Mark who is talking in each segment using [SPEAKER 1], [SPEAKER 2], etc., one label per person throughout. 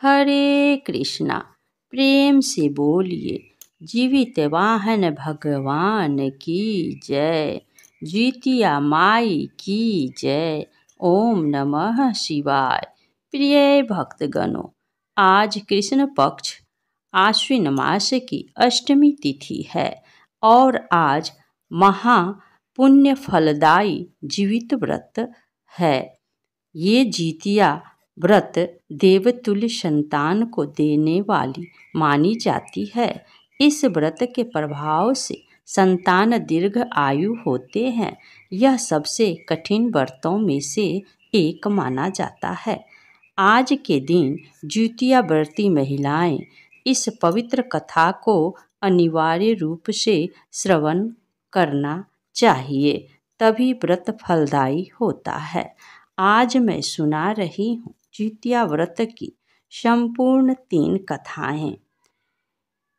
[SPEAKER 1] हरे कृष्णा। प्रेम से बोलिए जीवित वाहन भगवान की जय। जीतिया माई की जय। ओम नमः शिवाय। प्रिय भक्तगणों, आज कृष्ण पक्ष आश्विन मास की अष्टमी तिथि है और आज महा पुण्य फलदायी जीवित व्रत है। ये जीतिया व्रत देवतुल्य संतान को देने वाली मानी जाती है। इस व्रत के प्रभाव से संतान दीर्घ आयु होते हैं। यह सबसे कठिन व्रतों में से एक माना जाता है। आज के दिन जीतिया व्रती महिलाएं इस पवित्र कथा को अनिवार्य रूप से श्रवण करना चाहिए, तभी व्रत फलदायी होता है। आज मैं सुना रही हूँ जीतिया व्रत की संपूर्ण 3 कथाएं।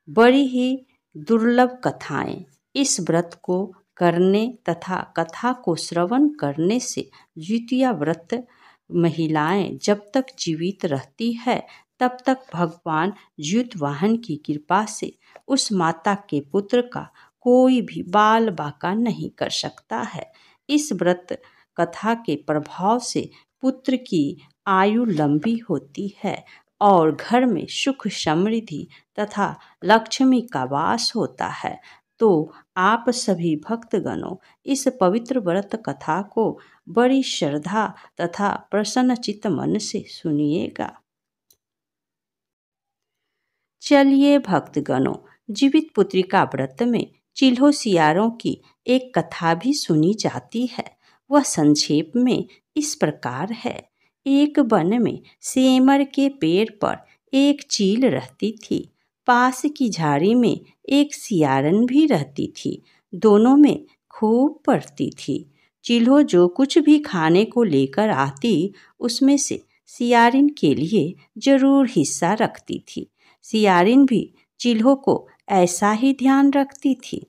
[SPEAKER 1] बड़ी ही दुर्लभ कथाएं। इस व्रत को करने तथा कथा को श्रवण करने से जीतिया व्रत महिलाएं जब तक जीवित रहती है तब तक भगवान ज्यूतवाहन की कृपा से उस माता के पुत्र का कोई भी बाल बाका नहीं कर सकता है। इस व्रत कथा के प्रभाव से पुत्र की आयु लंबी होती है और घर में सुख समृद्धि तथा लक्ष्मी का वास होता है। तो आप सभी भक्तगणों इस पवित्र व्रत कथा को बड़ी श्रद्धा तथा प्रसन्नचित्त मन से सुनिएगा। चलिए भक्तगणों, जीवित पुत्रिका व्रत में चिल्हो सियारों की एक कथा भी सुनी जाती है। वह संक्षेप में इस प्रकार है। एक वन में सेमर के पेड़ पर एक चील रहती थी। पास की झाड़ी में एक सियारन भी रहती थी। दोनों में खूब पड़ती थी। चिल्हो जो कुछ भी खाने को लेकर आती उसमें से सियारिन के लिए जरूर हिस्सा रखती थी। सियारिन भी चिल्हो को ऐसा ही ध्यान रखती थी।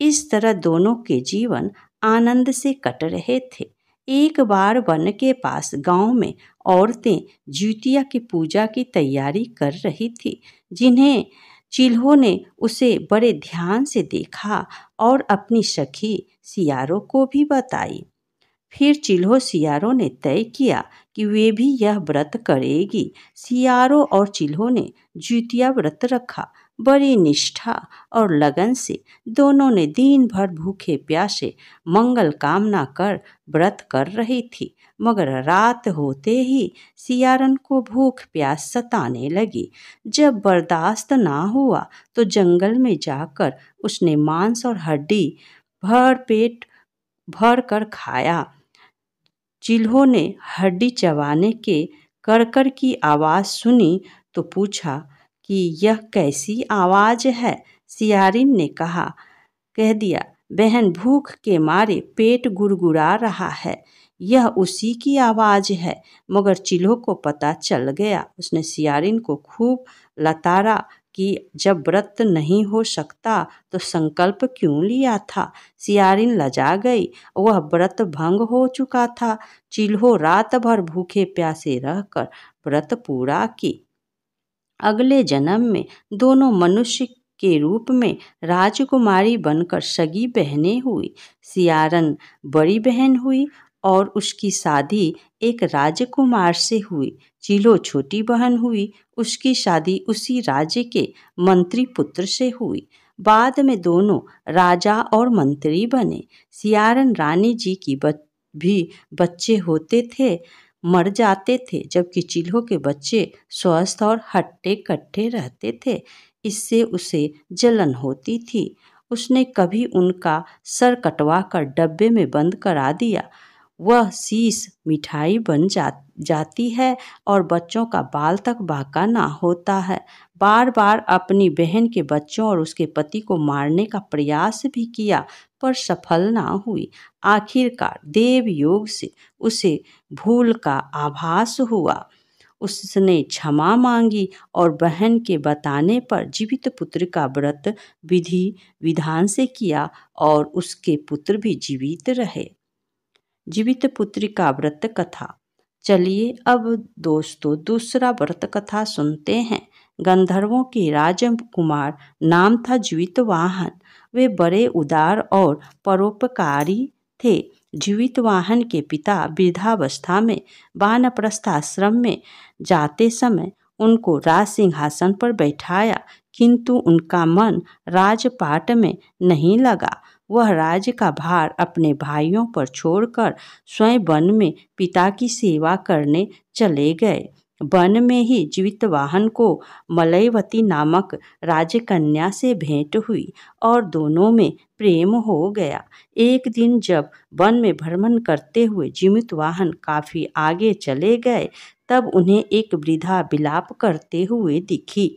[SPEAKER 1] इस तरह दोनों के जीवन आनंद से कट रहे थे। एक बार वन के पास गांव में औरतें ज्यूतिया की पूजा की तैयारी कर रही थी, जिन्हें चिल्हो ने उसे बड़े ध्यान से देखा और अपनी सखी सियारों को भी बताई। फिर चिल्हो सियारों ने तय किया कि वे भी यह व्रत करेगी। सियारों और चिल्हो ने ज्यूतिया व्रत रखा। बड़ी निष्ठा और लगन से दोनों ने दिन भर भूखे प्यासे मंगल कामना कर व्रत कर रही थी। मगर रात होते ही सियारन को भूख प्यास सताने लगी। जब बर्दाश्त ना हुआ तो जंगल में जाकर उसने मांस और हड्डी भर पेट भर कर खाया। चिल्हो ने हड्डी चबाने के करकर की आवाज़ सुनी तो पूछा कि यह कैसी आवाज़ है। सियारिन ने कह दिया, बहन, भूख के मारे पेट गुड़गुड़ा रहा है, यह उसी की आवाज़ है। मगर चिल्हो को पता चल गया। उसने सियारिन को खूब लताड़ा कि जब व्रत नहीं हो सकता तो संकल्प क्यों लिया था। सियारिन लजा गई, वह व्रत भंग हो चुका था। चिल्हो रात भर भूखे प्यासे रहकर व्रत पूरा की। अगले जन्म में दोनों मनुष्य के रूप में राजकुमारी बनकर सगी बहनें हुई। सियारन बड़ी बहन हुई और उसकी शादी एक राजकुमार से हुई। चिल्हो छोटी बहन हुई, उसकी शादी उसी राज्य के मंत्री पुत्र से हुई। बाद में दोनों राजा और मंत्री बने। सियारन रानी जी की भी बच्चे होते थे मर जाते थे, जबकि चिल्हो के बच्चे स्वस्थ और हट्टे कट्टे रहते थे। इससे उसे जलन होती थी। उसने कभी उनका सर कटवा कर डब्बे में बंद करा दिया। वह शीश मिठाई बन जाती है और बच्चों का बाल तक बाका ना होता है। बार बार अपनी बहन के बच्चों और उसके पति को मारने का प्रयास भी किया पर सफल ना हुई। आखिरकार देव योग से उसे भूल का आभास हुआ। उसने क्षमा मांगी और बहन के बताने पर जीवित पुत्र का व्रत विधि विधान से किया और उसके पुत्र भी जीवित रहे। जीवित पुत्री का व्रत कथा। चलिए अब दोस्तों दूसरा व्रत कथा सुनते हैं। गंधर्वों के राजकुमार नाम था जीवितवाहन। वे बड़े उदार और परोपकारी थे। जीवितवाहन के पिता वृद्धावस्था में वानप्रस्थ आश्रम में जाते समय उनको राज सिंहासन पर बैठाया, किंतु उनका मन राजपाट में नहीं लगा। वह राज्य का भार अपने भाइयों पर छोड़कर स्वयं वन में पिता की सेवा करने चले गए। वन में ही जीवितवाहन को मलयवती नामक राजकन्या से भेंट हुई और दोनों में प्रेम हो गया। एक दिन जब वन में भ्रमण करते हुए जीवितवाहन काफी आगे चले गए, तब उन्हें एक वृद्धा विलाप करते हुए दिखी।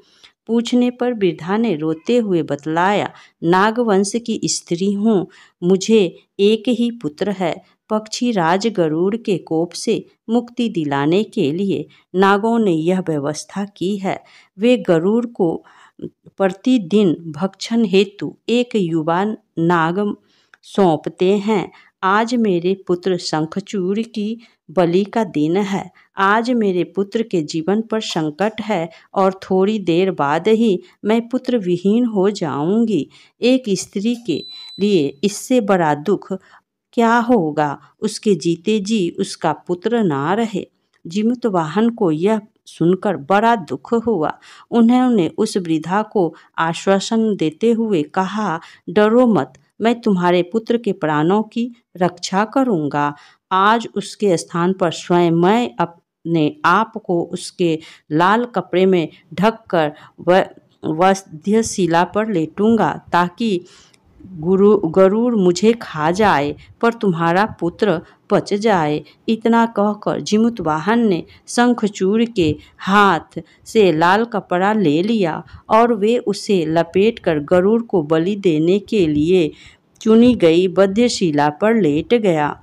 [SPEAKER 1] पूछने पर वृद्धा ने रोते हुए बतलाया, नागवंश की स्त्री हूँ, मुझे एक ही पुत्र है। पक्षी राज गरुड़ के कोप से मुक्ति दिलाने के लिए नागों ने यह व्यवस्था की है। वे गरुड़ को प्रतिदिन भक्षण हेतु एक युवा नाग सौंपते हैं। आज मेरे पुत्र शंखचूड़ की बलि का दिन है। आज मेरे पुत्र के जीवन पर संकट है और थोड़ी देर बाद ही मैं पुत्र विहीन हो जाऊंगी। एक स्त्री के लिए इससे बड़ा दुख क्या होगा। उसके जीते जी उसका पुत्र ना रहे। जीवितवाहन को यह सुनकर बड़ा दुख हुआ। उन्होंने उस वृद्धा को आश्वासन देते हुए कहा, डरो मत, मैं तुम्हारे पुत्र के प्राणों की रक्षा करूंगा। आज उसके स्थान पर स्वयं मैं अपने आप को उसके लाल कपड़े में ढककर वध्यशिला पर लेटूंगा, ताकि गरुड़ मुझे खा जाए पर तुम्हारा पुत्र बच जाए। इतना कहकर जीवितवाहन ने शंखचूड़ के हाथ से लाल कपड़ा ले लिया और वे उसे लपेटकर गरुड़ को बलि देने के लिए चुनी गई वध्यशिला पर लेट गया।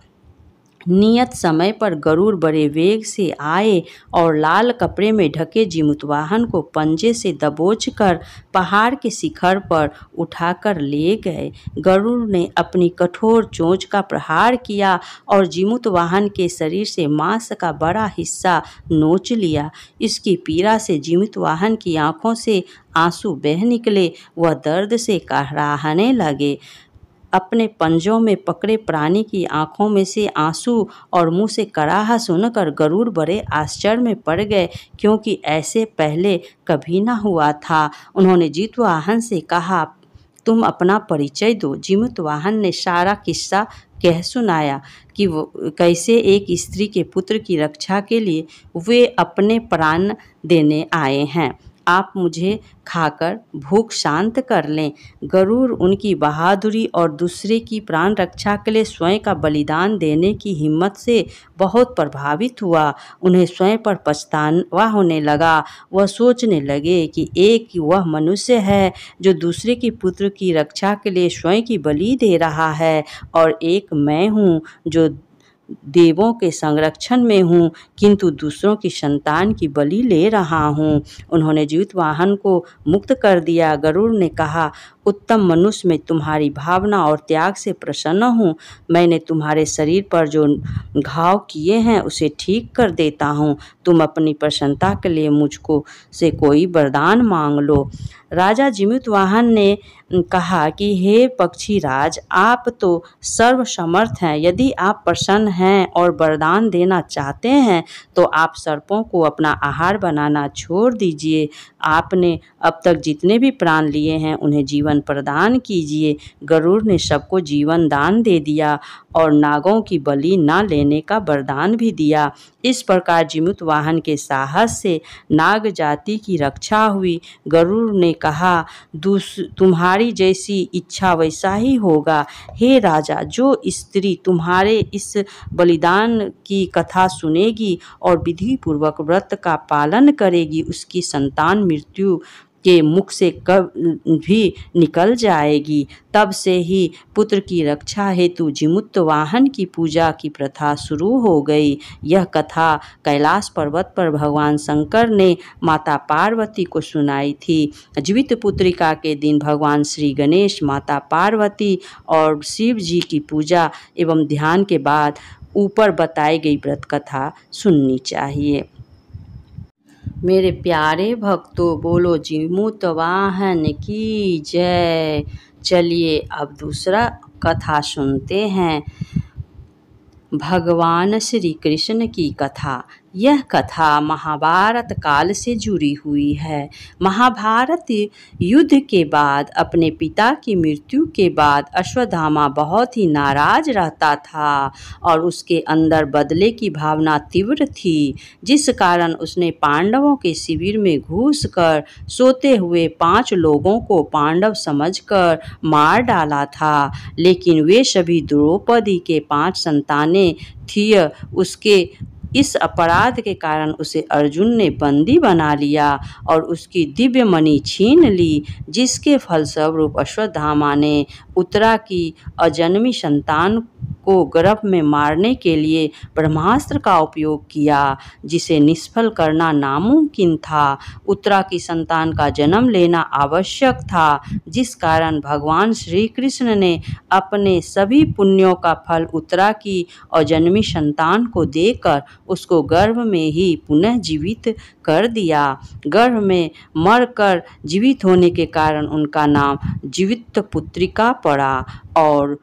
[SPEAKER 1] नियत समय पर गरुड़ बड़े वेग से आए और लाल कपड़े में ढके जीवितवाहन को पंजे से दबोचकर पहाड़ के शिखर पर उठाकर ले गए। गरुड़ ने अपनी कठोर चोंच का प्रहार किया और जीवितवाहन के शरीर से मांस का बड़ा हिस्सा नोच लिया। इसकी पीड़ा से जीवितवाहन की आंखों से आंसू बह निकले। वह दर्द से कहराने लगे। अपने पंजों में पकड़े प्राणी की आंखों में से आंसू और मुंह से कराह सुनकर गरुड़ बड़े आश्चर्य में पड़ गए, क्योंकि ऐसे पहले कभी न हुआ था। उन्होंने जीवितवाहन से कहा, तुम अपना परिचय दो। जीवितवाहन ने सारा किस्सा कह सुनाया कि वो कैसे एक स्त्री के पुत्र की रक्षा के लिए वे अपने प्राण देने आए हैं। आप मुझे खाकर भूख शांत कर लें। गरुड़ उनकी बहादुरी और दूसरे की प्राण रक्षा के लिए स्वयं का बलिदान देने की हिम्मत से बहुत प्रभावित हुआ। उन्हें स्वयं पर पछतावा होने लगा। वह सोचने लगे कि एक वह मनुष्य है जो दूसरे की पुत्र की रक्षा के लिए स्वयं की बलि दे रहा है, और एक मैं हूँ जो देवों के संरक्षण में हूँ, किंतु दूसरों की संतान की बलि ले रहा हूँ। उन्होंने जीवितवाहन को मुक्त कर दिया। गरुड़ ने कहा, उत्तम मनुष्य, मैं तुम्हारी भावना और त्याग से प्रसन्न हूँ। मैंने तुम्हारे शरीर पर जो घाव किए हैं उसे ठीक कर देता हूँ। तुम अपनी प्रसन्नता के लिए मुझको से कोई वरदान मांग लो। राजा जीवितवाहन ने कहा कि हे पक्षीराज, आप तो सर्वसमर्थ हैं। यदि आप प्रसन्न हैं और वरदान देना चाहते हैं तो आप सर्पों को अपना आहार बनाना छोड़ दीजिए। आपने अब तक जितने भी प्राण लिए हैं उन्हें जीवन प्रदान कीजिए। गरुड़ ने सबको जीवन दान दे दिया और नागों की बलि न लेने का वरदान भी दिया। इस प्रकार जीवितवाहन के साहस से नाग जाति की रक्षा हुई। गरुड़ ने कहा, तुम्हारी जैसी इच्छा वैसा ही होगा। हे राजा, जो स्त्री तुम्हारे इस बलिदान की कथा सुनेगी और विधि पूर्वक व्रत का पालन करेगी, उसकी संतान मृत्यु के मुख से कब भी निकल जाएगी। तब से ही पुत्र की रक्षा हेतु जीवितवाहन की पूजा की प्रथा शुरू हो गई। यह कथा कैलाश पर्वत पर भगवान शंकर ने माता पार्वती को सुनाई थी। जीवित पुत्रिका के दिन भगवान श्री गणेश, माता पार्वती और शिव जी की पूजा एवं ध्यान के बाद ऊपर बताई गई व्रत कथा सुननी चाहिए। मेरे प्यारे भक्तों, बोलो जीमूत वाहन की जय। चलिए अब दूसरा कथा सुनते हैं। भगवान श्री कृष्ण की कथा। यह कथा महाभारत काल से जुड़ी हुई है। महाभारत युद्ध के बाद अपने पिता की मृत्यु के बाद अश्वत्थामा बहुत ही नाराज रहता था और उसके अंदर बदले की भावना तीव्र थी, जिस कारण उसने पांडवों के शिविर में घुसकर सोते हुए 5 लोगों को पांडव समझकर मार डाला था। लेकिन वे सभी द्रौपदी के 5 संतानें थी। उसके इस अपराध के कारण उसे अर्जुन ने बंदी बना लिया और उसकी दिव्य मणि छीन ली, जिसके फलस्वरूप अश्वत्थामा ने उत्तरा की अजन्मी संतान को गर्भ में मारने के लिए ब्रह्मास्त्र का उपयोग किया, जिसे निष्फल करना नामुमकिन था। उत्तरा की संतान का जन्म लेना आवश्यक था, जिस कारण भगवान श्री कृष्ण ने अपने सभी पुण्यों का फल उत्तरा की अजन्मी संतान को देकर उसको गर्भ में ही पुनः जीवित कर दिया। गर्भ में मरकर जीवित होने के कारण उनका नाम जीवितपुत्रिका पड़ा और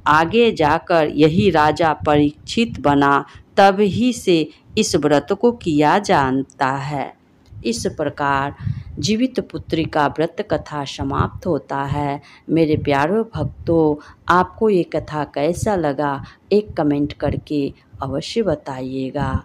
[SPEAKER 1] आगे जाकर यही राजा परीक्षित बना। तब ही से इस व्रत को किया जाता है। इस प्रकार जीवितपुत्रिका व्रत कथा समाप्त होता है। मेरे प्यारे भक्तों, आपको ये कथा कैसा लगा एक कमेंट करके अवश्य बताइएगा।